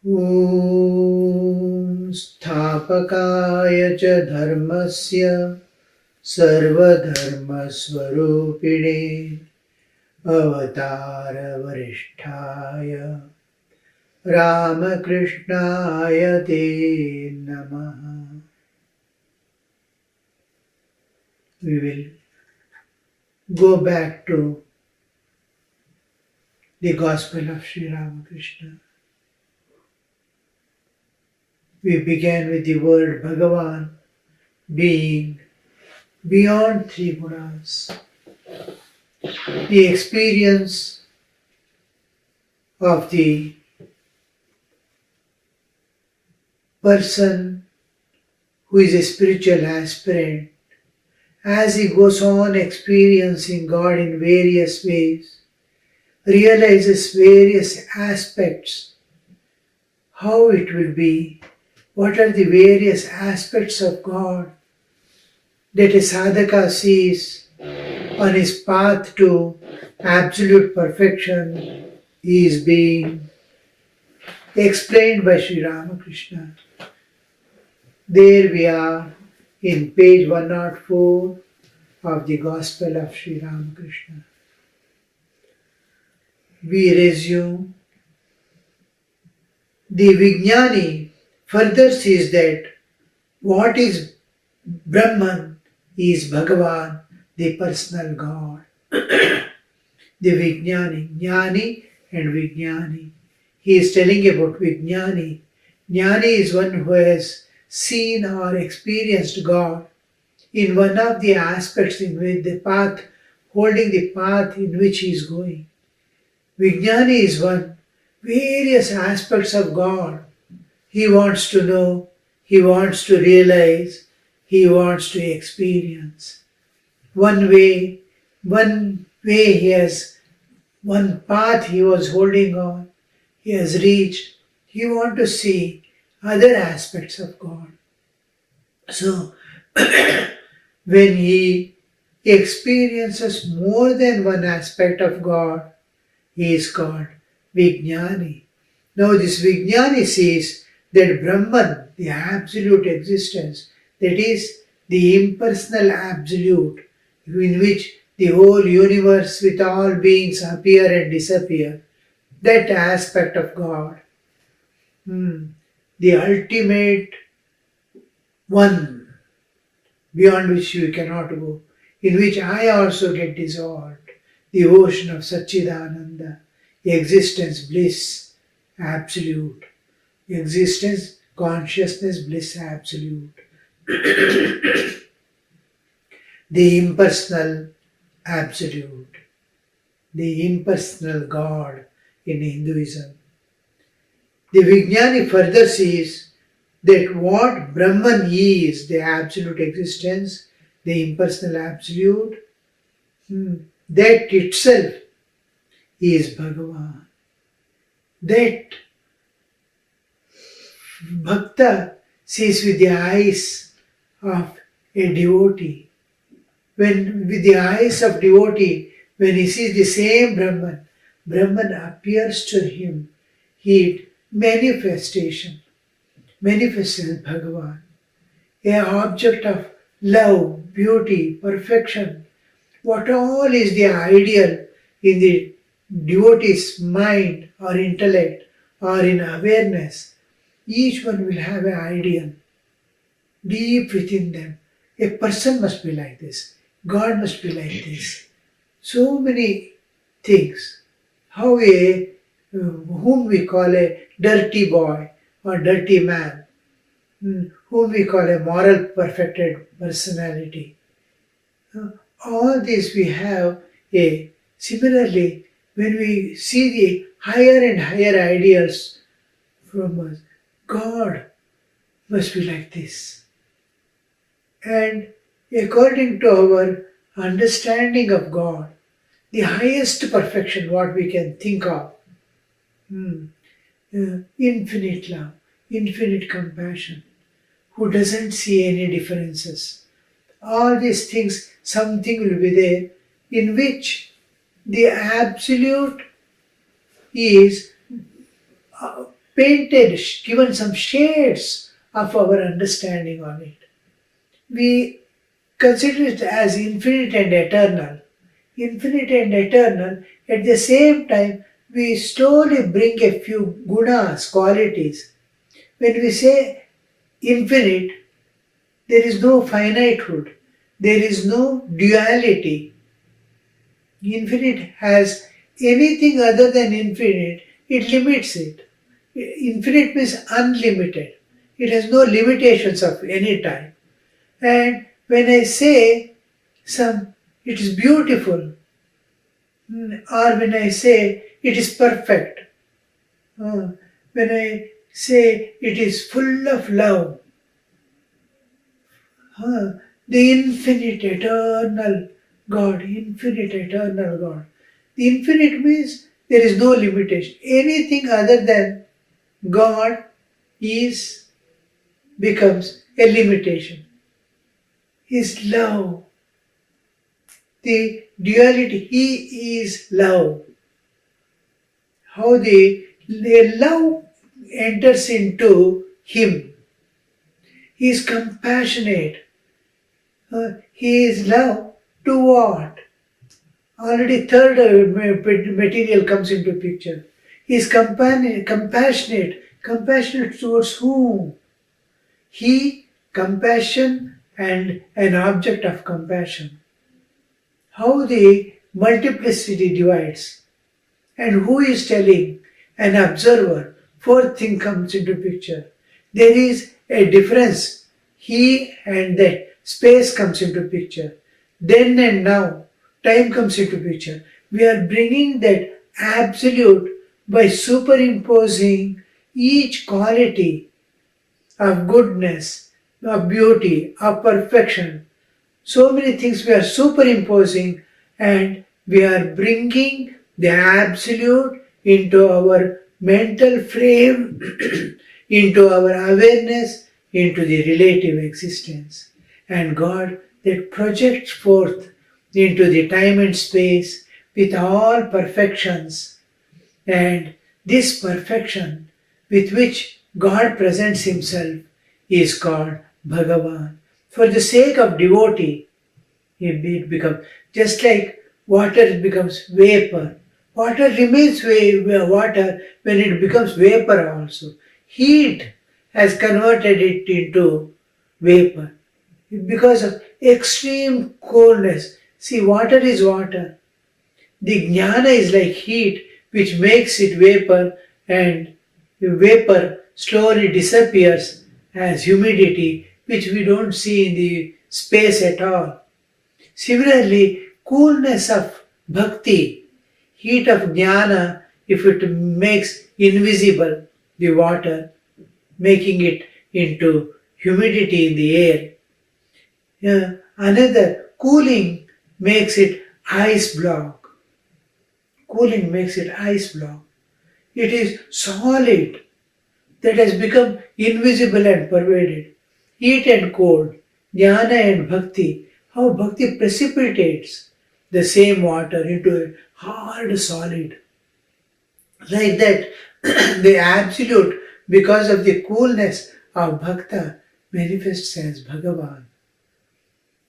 ॐ स्थापकाय च धर्मस्य सर्वधर्मस्वरूपिणे अवतारवरिष्ठाय रामकृष्णाय ते नमः. We will go back to the Gospel of Sri Ramakrishna. We began with the word Bhagavan being beyond three gunas. The experience of the person who is a spiritual aspirant, as he goes on experiencing God in various ways, realizes various aspects, how it will be, what are the various aspects of God that a sadhaka sees on his path to absolute perfection is being explained by Sri Ramakrishna. There we are in page 104 of the Gospel of Sri Ramakrishna. We resume. The Vijnani further sees that what is Brahman is Bhagavan, the personal God. The Vijnani, Jnani and Vijnani. He is telling about Vijnani. Jnani is one who has seen or experienced God in one of the aspects in which the path, holding the path in which he is going. Vijnani is one, various aspects of God. He wants to know, he wants to realize, he wants to experience. One way he has, one path he was holding on, he has reached. He wants to see other aspects of God. So, when he experiences more than one aspect of God, he is called Vijnani. Now this Vijnani sees that Brahman, the absolute existence, that is the impersonal absolute, in which the whole universe with all beings appear and disappear, that aspect of God, the ultimate one, beyond which we cannot go, in which I also get dissolved, the ocean of Satchidananda, existence, bliss, absolute, existence, consciousness, bliss, absolute, the impersonal absolute, the impersonal God in Hinduism. The Vijnani further sees that what Brahman is, the absolute existence, the impersonal absolute, that itself is Bhagavan. That Bhakta sees with the eyes of a devotee. When with the eyes of devotee, when he sees the same Brahman, Brahman appears to him. He manifestation Bhagavan, an object of love, beauty, perfection. What all is the ideal in the devotee's mind or intellect or in awareness, each one will have an ideal deep within them. A person must be like this. God must be like this. So many things. How whom we call a dirty boy or dirty man, whom we call a moral perfected personality. All this we have similarly, when we see the higher and higher ideals from us, God must be like this. And according to our understanding of God, the highest perfection what we can think of, infinite love, infinite compassion, who doesn't see any differences. All these things, something will be there in which the absolute is painted, given some shades of our understanding on it. We consider it as infinite and eternal. Infinite and eternal, at the same time, we slowly bring a few gunas, qualities. When we say infinite, there is no finitehood, there is no duality. Infinite has anything other than infinite, it limits it. Infinite means unlimited. It has no limitations of any type. And when I say it is beautiful, or when I say it is perfect, when I say it is full of love, the infinite, eternal God, infinite, eternal God. The infinite means there is no limitation. Anything other than God becomes a limitation. His love, the duality, He is love. How the love enters into Him. He is compassionate. He is love to what? Already third material comes into picture. He is compassionate. Compassionate towards whom? He, compassion, and an object of compassion. How the multiplicity divides. And who is telling? An observer. Fourth thing comes into picture. There is a difference. He and that. Space comes into picture. Then and now, time comes into picture. We are bringing that absolute by superimposing each quality of goodness, of beauty, of perfection. So many things we are superimposing, and we are bringing the absolute into our mental frame, into our awareness, into the relative existence. And God that projects forth into the time and space with all perfections. And this perfection with which God presents Himself is called Bhagavan. For the sake of devotee, it becomes just like water becomes vapor. Water remains water when it becomes vapor also. Heat has converted it into vapor. Because of extreme coldness. See, water is water. The jnana is like heat which makes it vapor, and the vapor slowly disappears as humidity which we don't see in the space at all. Similarly, coolness of bhakti, heat of jnana, if it makes invisible the water, making it into humidity in the air. Another, cooling makes it ice block. Cooling makes it ice block. It is solid that has become invisible and pervaded. Heat and cold, jnana and bhakti, how bhakti precipitates the same water into a hard solid. Like that, the absolute, because of the coolness of bhakta, manifests as Bhagavan.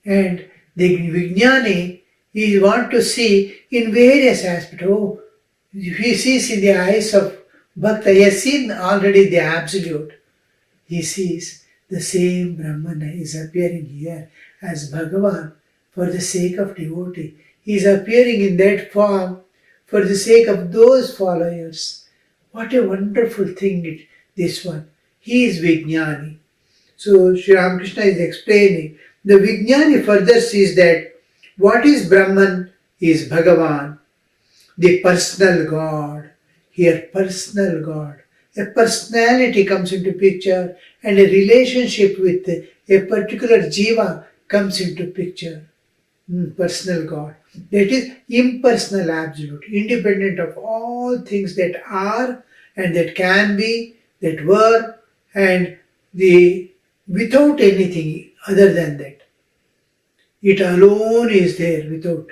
And the Vijnani, he wants to see in various aspects. Oh, he sees in the eyes of Bhakta, he has seen already the absolute. He sees the same Brahman is appearing here as Bhagavan for the sake of devotee. He is appearing in that form for the sake of those followers. What a wonderful thing this one. He is Vijnani. So Sri Ramakrishna is explaining. The Vijnani further sees that what is Brahman is Bhagavan, the personal God. Here, personal God. A personality comes into picture, and a relationship with a particular jiva comes into picture. Personal God. That is impersonal absolute, independent of all things that are and that can be, that were, and without anything other than that. It alone is there without.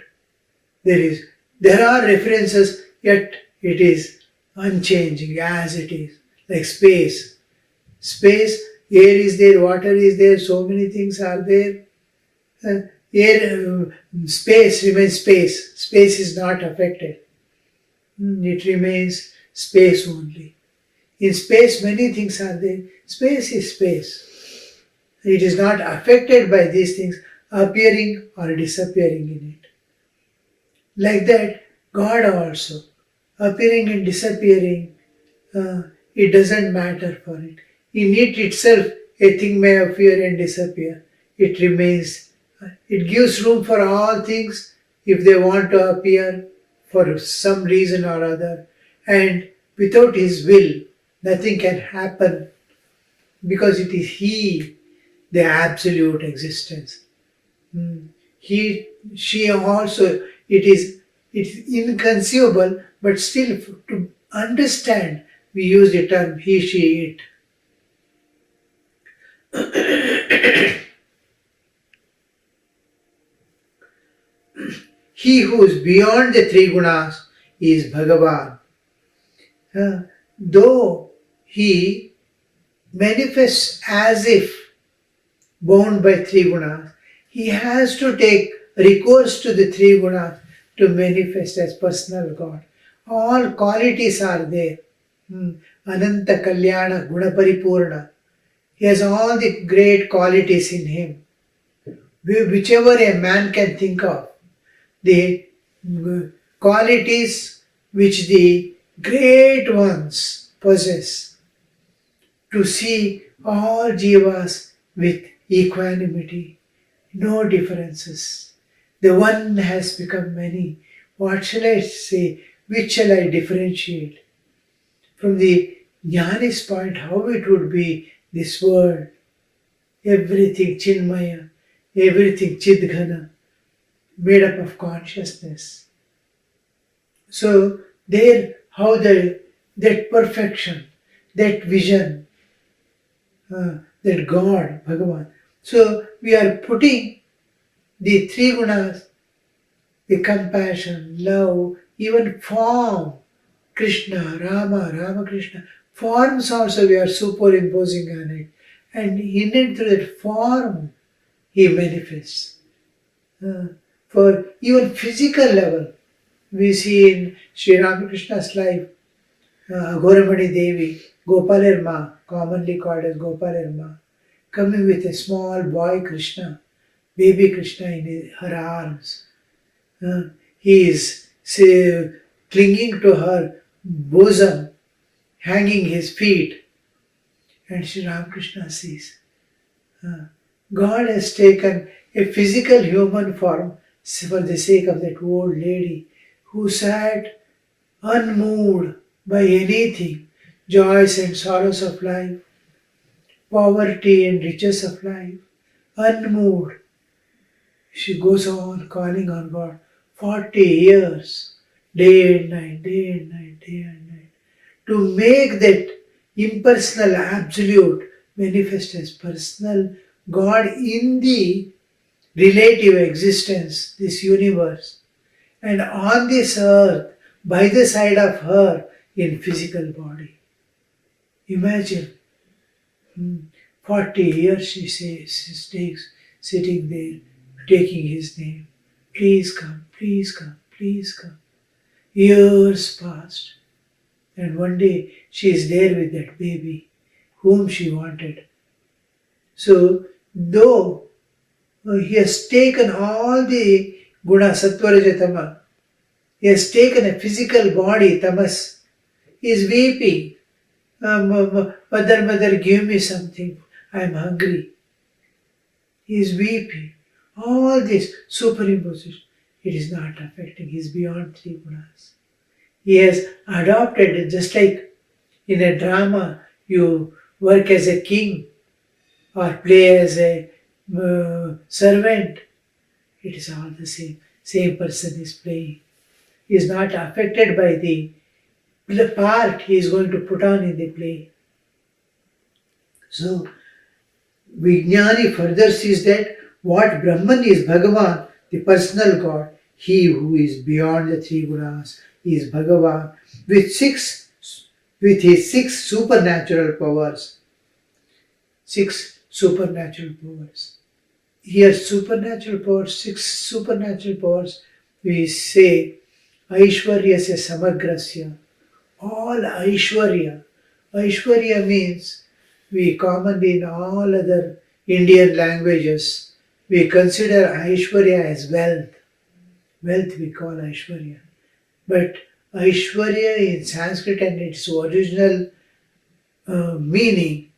There are references, yet it is unchanging as it is. like space. Space, air is there, water is there, so many things are there. Space remains space. Space is not affected. It remains space only. In space, many things are there. Space is space. It is not affected by these things appearing or disappearing in it. Like that, God also, appearing and disappearing, it doesn't matter for it. In it itself, a thing may appear and disappear. It remains. It gives room for all things if they want to appear for some reason or other. And without His will, nothing can happen because it is He, the absolute existence. She also, it's inconceivable, but still to understand, we use the term he, she, it. He who is beyond the three gunas is Bhagavan. Though he manifests as if bound by three gunas, he has to take recourse to the three gunas to manifest as personal God. All qualities are there. Ananta Kalyana Guna Paripurna. He has all the great qualities in him, whichever a man can think of. The qualities which the great ones possess, to see all jivas with equanimity, no differences. The one has become many. What shall I say? Which shall I differentiate? From the Jnani's point, how it would be this world, everything Chinmaya, everything Chidghana, made up of consciousness. So there, how that perfection, that vision, that God, Bhagavan. So we are putting the three gunas, the compassion, love, even form, Krishna, Rama, Ramakrishna, forms also we are superimposing on it. And in and through that form, He manifests. For even physical level, we see in Sri Ramakrishna's life, Goramani Devi, Gopalarma, commonly called as Gopalarma, coming with a small boy Krishna, baby Krishna in her arms. He is clinging to her bosom, hanging his feet. And Sri Ramakrishna sees. God has taken a physical human form for the sake of that old lady who sat unmoved by anything, joys and sorrows of life, poverty and riches of life, unmoved. She goes on calling on God 40 years, day and night, day and night, day and night, to make that impersonal absolute manifest as personal God in the relative existence, this universe, and on this earth, by the side of her, in physical body. Imagine, 40 years she takes, sitting there, taking his name. Please come, please come, please come. Years passed, and one day she is there with that baby, whom she wanted. So, though he has taken all the guna, sattva, raja, tama, he has taken a physical body, tamas, he is weeping. Mother, give me something, I am hungry. He is weeping. All this superimposition, it is not affecting, he is beyond three gunas. He has adopted it, just like in a drama, you work as a king or play as a servant. It is all the same. Same person is playing. He is not affected by the part he is going to put on in the play. So, Vijnani further sees that what Brahman is Bhagavan, the personal God, he who is beyond the three gunas is Bhagavan, with 6 with his six supernatural powers. Six supernatural powers. Here, supernatural powers, six supernatural powers, we say Aishwaryasya Samagrasya. All Aishwarya. Aishwarya means we commonly in all other Indian languages, we consider Aishwarya as wealth. Wealth we call Aishwarya. But Aishwarya in Sanskrit and its original meaning,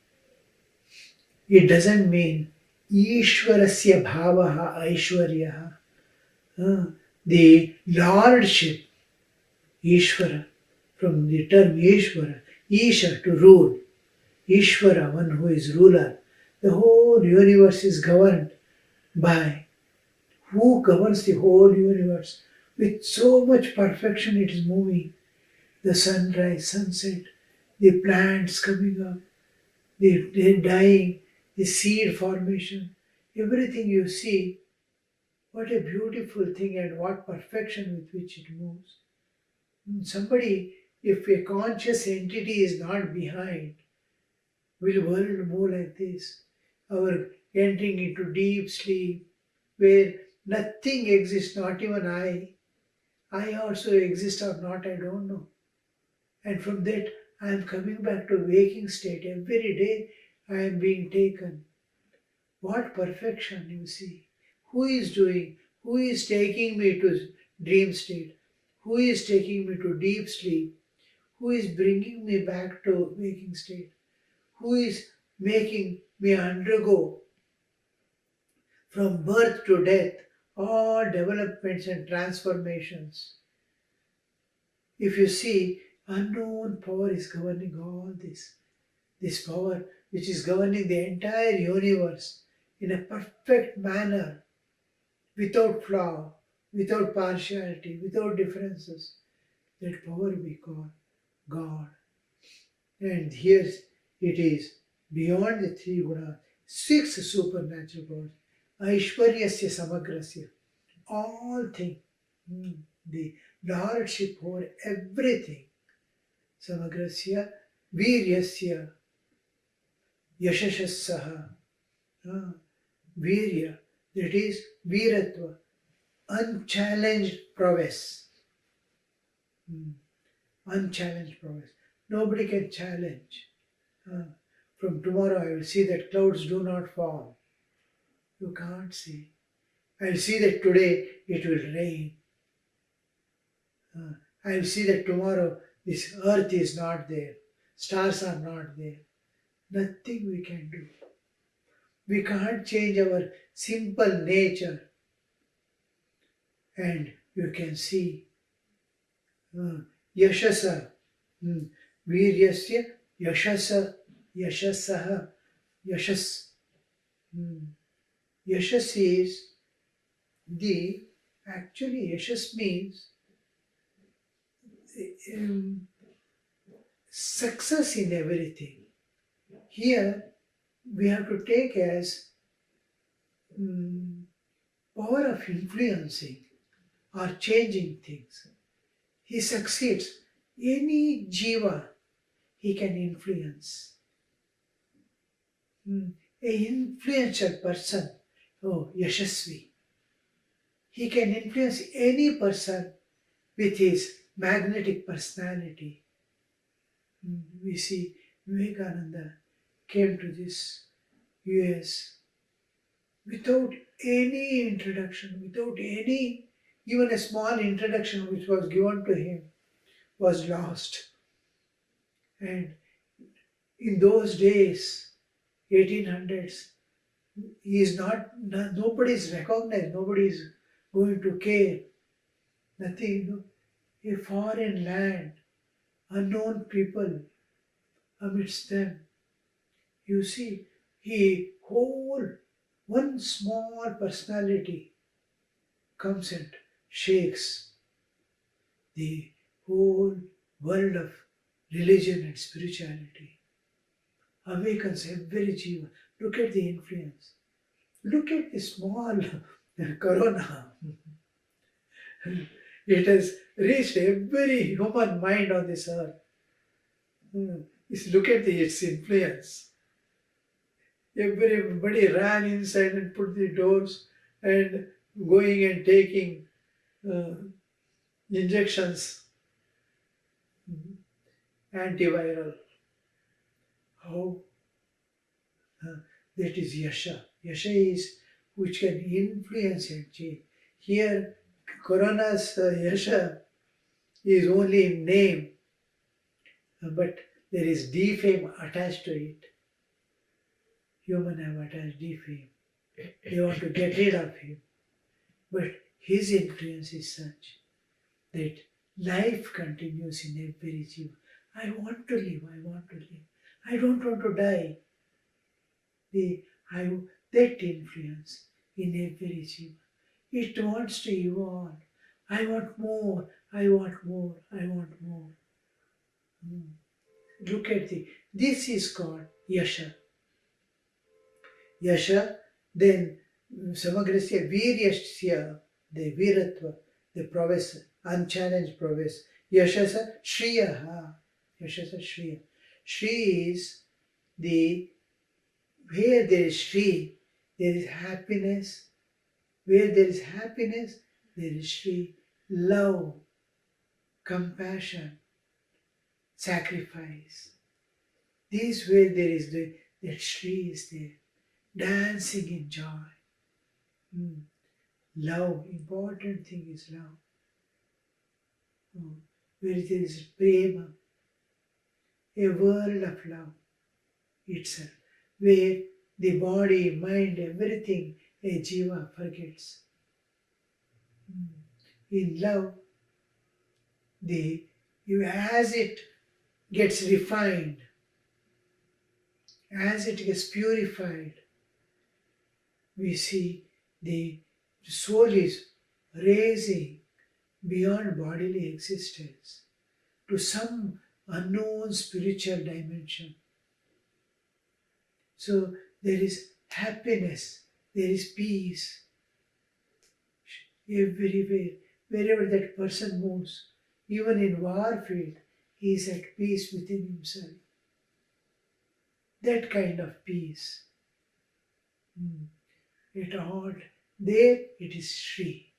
it doesn't mean Ishwarasya Bhavaha Aishwarya. The lordship, Ishvara, from the term Ishvara, Isha to rule, Ishvara, one who is ruler. The whole universe is governed by who governs the whole universe. With so much perfection it is moving. The sunrise, sunset, the plants coming up, the dying, the seed formation, everything you see, what a beautiful thing and what perfection with which it moves. Somebody, if a conscious entity is not behind, will world move like this? Our entering into deep sleep where nothing exists, not even I. I also exist or not, I don't know. And from that, I am coming back to waking state. Every day I am being taken. What perfection you see. Who is doing? Who is taking me to dream state? Who is taking me to deep sleep? Who is bringing me back to waking state? Who is making me undergo from birth to death all developments and transformations? If you see, unknown power is governing all this. This power which is governing the entire universe in a perfect manner, without flaw, without partiality, without differences. That power we call God. And here it is beyond the three guna, six supernatural powers. Aishwaryasya Samagrasya. All things. The lordship over everything. Samagrasya Viryasya Yashashasaha. Virya, that is Viratva, unchallenged prowess. Unchallenged prowess. Nobody can challenge. From tomorrow I will see that clouds do not fall. You can't see. I will see that today it will rain. I will see that tomorrow this earth is not there. Stars are not there. Nothing we can do. We can't change our simple nature. And you can see Yashasa, Viryasya, Yashasa, Yashasaha, Yashas. Yashas is actually Yashas means success in everything. Here we have to take as power of influencing or changing things. He succeeds. Any jiva he can influence. A influential person, Yashasvi. He can influence any person with his magnetic personality. We see Vivekananda came to this US without any introduction, without any, even a small introduction which was given to him was lost. And in those days, 1800s, he is nobody is recognized, nobody is going to care, nothing. A foreign land, unknown people amidst them. You see, one small personality comes and shakes the whole world of religion and spirituality. Awakens every jiva. Look at the influence. Look at the small corona. It has reached every human mind on this earth. Look at its influence. Everybody ran inside and put the doors and going and taking uh, injections, antiviral. How? Uh, that is yasha. Yasha is which can influence and change. Here, Corona's yasha is only in name, but there is defame attached to it. Human have attached defame. They want to get rid of him. But his influence is such that life continues in every jiva. I want to live, I want to live. I don't want to die. That influence in every jiva. It wants to evolve. I want more, I want more, I want more. Look at this is called yasha. Yasha, then samagrasya viryasya, the viratva, the prowess, unchallenged prowess. Yashasa shriyaha. Yashasa shriya. Shri is where there is Shri, there is happiness. Where there is happiness, there is Shri. Love, compassion, sacrifice. This where there is that Shri is there. Dancing in joy. Love, important thing is love. Where there is prema, a world of love itself, where the body, mind, everything a jiva forgets. In love, as it gets refined, as it gets purified, we see the soul is raising beyond bodily existence to some unknown spiritual dimension. So there is happiness, there is peace everywhere. Wherever that person moves, even in war field, he is at peace within himself. That kind of peace. It all there it is Shri.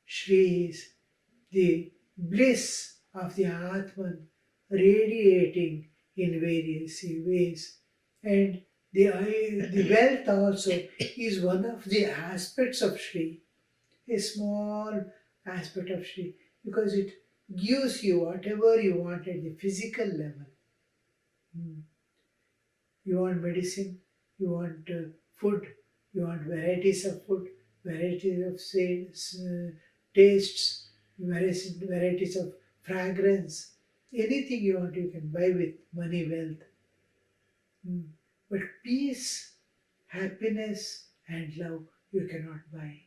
Shri is the bliss of the Atman radiating in various ways. And the wealth also is one of the aspects of Shri, a small aspect of Shri, because it gives you whatever you want at the physical level. You want medicine, you want food, you want varieties of food, varieties of tastes, varieties of fragrance. Anything you want, you can buy with money, wealth. But peace, happiness, and love you cannot buy.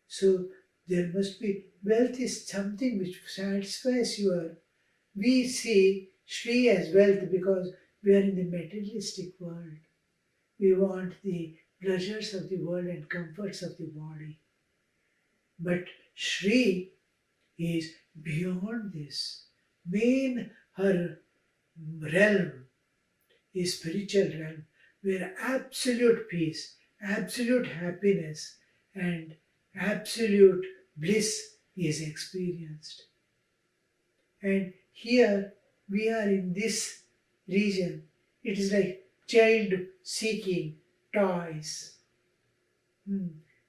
So there must be, wealth is something which satisfies we see Shri as wealth because we are in the materialistic world. We want the pleasures of the world and comforts of the body. But Shri is beyond this. Her realm is spiritual realm where absolute peace, absolute happiness and absolute bliss is experienced. And here we are in this region. It is like child seeking toys.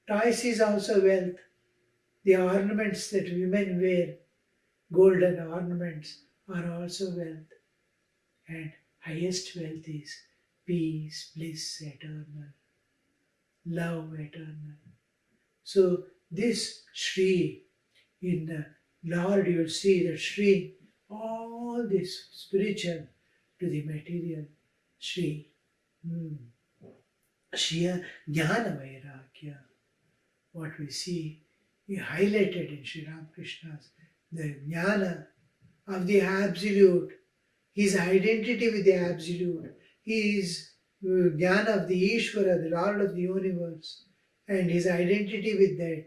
Toys is also wealth. The ornaments that women wear, golden ornaments, are also wealth. And highest wealth is peace, bliss eternal, love eternal. So this Shri, in the Lord you will see that Shri, all this spiritual to the material, Shri. Shriya Jnana Vairagya. What we see, he highlighted in Sri Ramakrishna's, the Jnana of the Absolute, his identity with the Absolute, his Jnana of the Ishvara, the Lord of the universe, and his identity with that.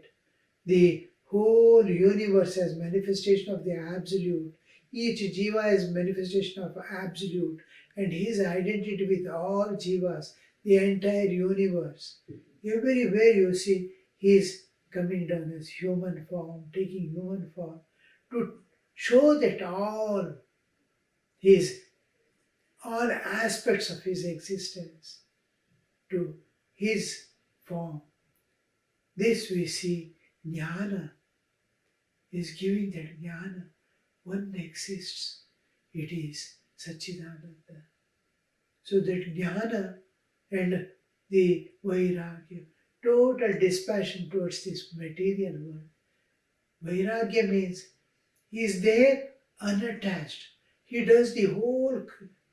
The whole universe as manifestation of the Absolute. Each jiva is manifestation of absolute and his identity with all jivas, the entire universe. Everywhere you see he is coming down as human form, taking human form to show that his all aspects of his existence to his form. This we see jnana is giving that jnana. One exists. It is Satchidananda. So that jnana and the vairagya, total dispassion towards this material world. Vairagya means he is there unattached. He does the whole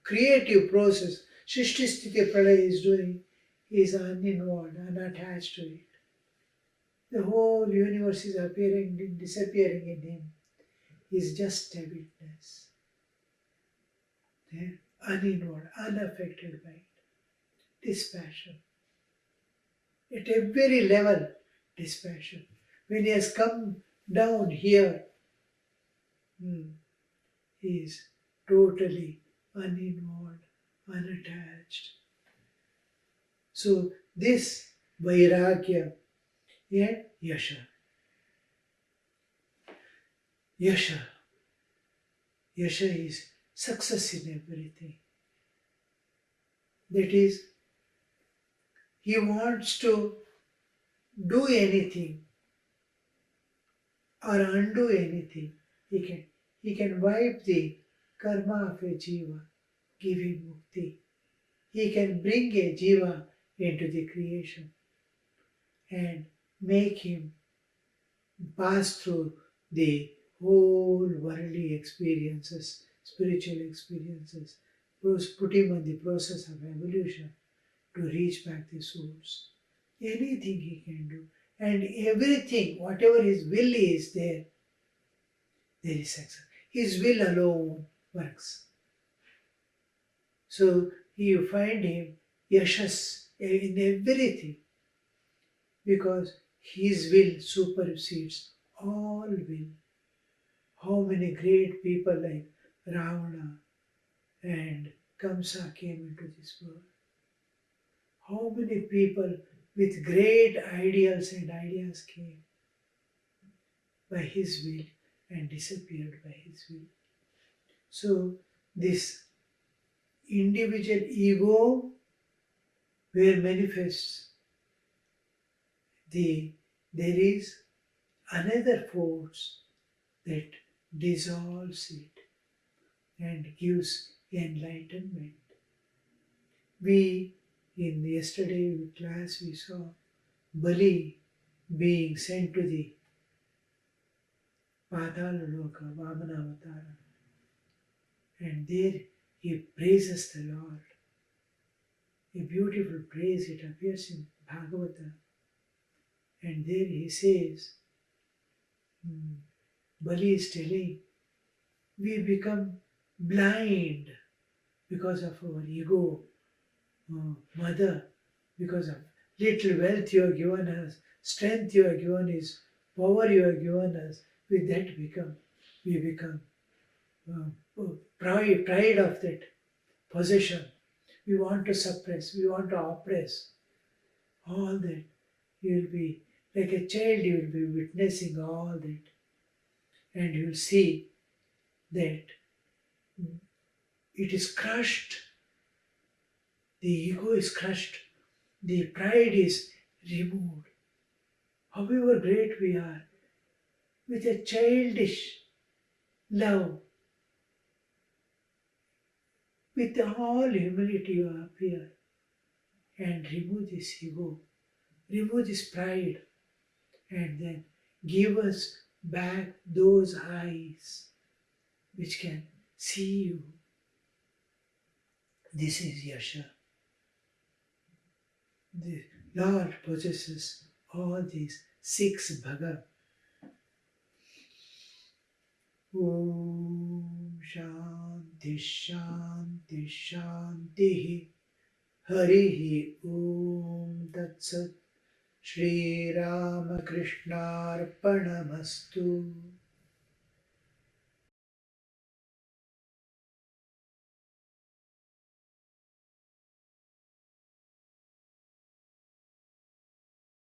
creative process. Shrishti Sthiti Pralaya is doing. He is uninvolved, unattached to it. The whole universe is appearing and disappearing in him. He is just a witness. There, uninvolved, unaffected by it. Dispassion. At every level, dispassion. When he has come down here, he is totally uninvolved, unattached. So this vairagya and yasha. Yasha. Yasha is success in everything. That is, he wants to do anything or undo anything. He can wipe the karma of a jiva, give him mukti. He can bring a jiva into the creation and make him pass through the whole worldly experiences, spiritual experiences, put him on the process of evolution to reach back the source. Anything he can do. And everything, whatever his will is there is success. His will alone works. So you find him yashas in everything because his will supersedes all will. How many great people like Ravana and Kamsa came into this world? How many people with great ideals and ideas came by his will and disappeared by his will? So this individual ego where manifests there is another force that dissolves it and gives enlightenment. In yesterday class we saw Bali being sent to the Padala Loka, Vamana Avatara. And there he praises the Lord. A beautiful praise, it appears in Bhagavata. And there he says, Bali is telling, we become blind because of our ego, mother, because of little wealth you have given us, strength you have given us, power you have given us. With that we become pride of that possession. We want to suppress, we want to oppress. All that, you will be like a child, you will be witnessing all that. And you will see that it is crushed. The ego is crushed. The pride is removed. However great we are, with a childish love, with all humility you appear and remove this ego, remove this pride, and then give us back those eyes which can see you. This is Yasha. The Lord possesses all these 6 bhaga. Om Shanti Shanti Shanti Harihi Om Tat Sat Shri Ramakrishna Arpanamastu.